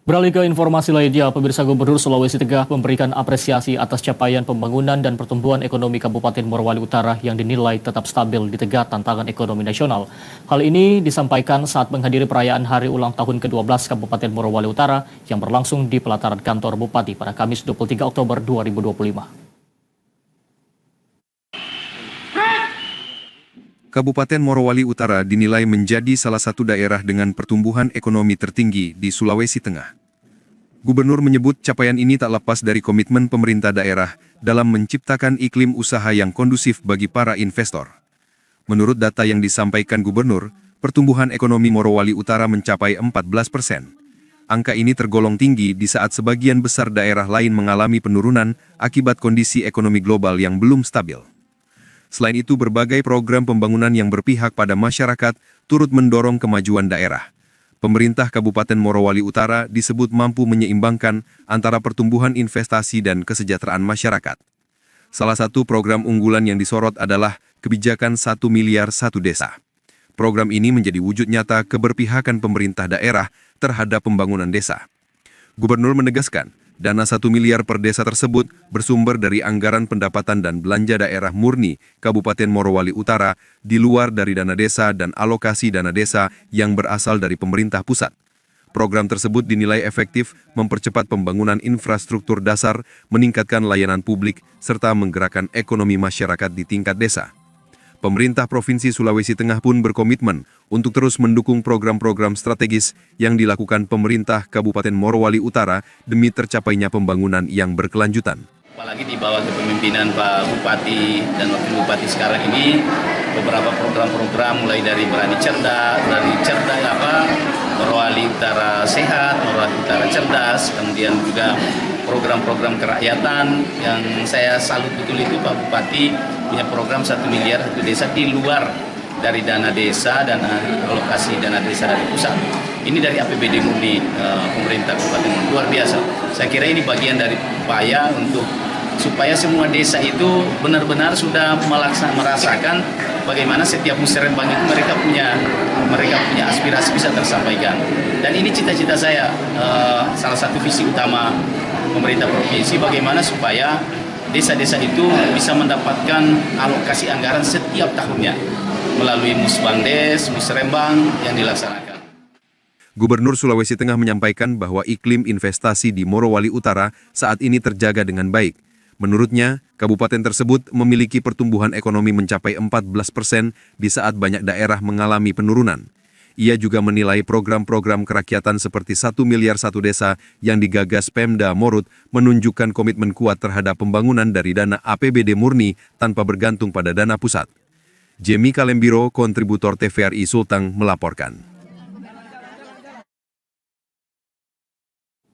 Beralih ke informasi lainnya, pemirsa Gubernur Sulawesi Tengah memberikan apresiasi atas capaian pembangunan dan pertumbuhan ekonomi Kabupaten Morowali Utara yang dinilai tetap stabil di tengah tantangan ekonomi nasional. Hal ini disampaikan saat menghadiri perayaan Hari Ulang Tahun ke-12 Kabupaten Morowali Utara yang berlangsung di pelataran kantor Bupati pada Kamis 23 Oktober 2025. Kabupaten Morowali Utara dinilai menjadi salah satu daerah dengan pertumbuhan ekonomi tertinggi di Sulawesi Tengah. Gubernur menyebut capaian ini tak lepas dari komitmen pemerintah daerah dalam menciptakan iklim usaha yang kondusif bagi para investor. Menurut data yang disampaikan Gubernur, pertumbuhan ekonomi Morowali Utara mencapai 14%. Angka ini tergolong tinggi di saat sebagian besar daerah lain mengalami penurunan akibat kondisi ekonomi global yang belum stabil. Selain itu, berbagai program pembangunan yang berpihak pada masyarakat turut mendorong kemajuan daerah. Pemerintah Kabupaten Morowali Utara disebut mampu menyeimbangkan antara pertumbuhan investasi dan kesejahteraan masyarakat. Salah satu program unggulan yang disorot adalah kebijakan 1 miliar 1 desa. Program ini menjadi wujud nyata keberpihakan pemerintah daerah terhadap pembangunan desa. Gubernur menegaskan, dana 1 miliar per desa tersebut bersumber dari anggaran pendapatan dan belanja daerah murni Kabupaten Morowali Utara di luar dari dana desa dan alokasi dana desa yang berasal dari pemerintah pusat. Program tersebut dinilai efektif mempercepat pembangunan infrastruktur dasar, meningkatkan layanan publik, serta menggerakkan ekonomi masyarakat di tingkat desa. Pemerintah Provinsi Sulawesi Tengah pun berkomitmen untuk terus mendukung program-program strategis yang dilakukan pemerintah Kabupaten Morowali Utara demi tercapainya pembangunan yang berkelanjutan. Apalagi di bawah kepemimpinan Pak Bupati dan Wakil Bupati sekarang ini, beberapa program-program mulai dari Berani Cerdas, Morowali Utara Sehat, Morowali Utara Cerdas, kemudian juga program-program kerakyatan yang saya salut betul itu Pak Bupati punya program 1 miliar 1 desa di luar dari dana desa dan alokasi dana desa dari pusat. Ini dari APBD murni pemerintah Kabupaten, luar biasa. Saya kira ini bagian dari upaya untuk supaya semua desa itu benar-benar sudah merasakan bagaimana setiap musrembang itu mereka punya aspirasi bisa tersampaikan. Dan ini cita-cita saya, salah satu visi utama pemerintah provinsi, bagaimana supaya desa-desa itu bisa mendapatkan alokasi anggaran setiap tahunnya melalui musbangdes, musrembang yang dilaksanakan. Gubernur Sulawesi Tengah menyampaikan bahwa iklim investasi di Morowali Utara saat ini terjaga dengan baik. Menurutnya, kabupaten tersebut memiliki pertumbuhan ekonomi mencapai 14% di saat banyak daerah mengalami penurunan. Ia juga menilai program-program kerakyatan seperti 1 miliar 1 desa yang digagas Pemda Morut menunjukkan komitmen kuat terhadap pembangunan dari dana APBD murni tanpa bergantung pada dana pusat. Jemi Kalembiro, kontributor TVRI Sultang, melaporkan.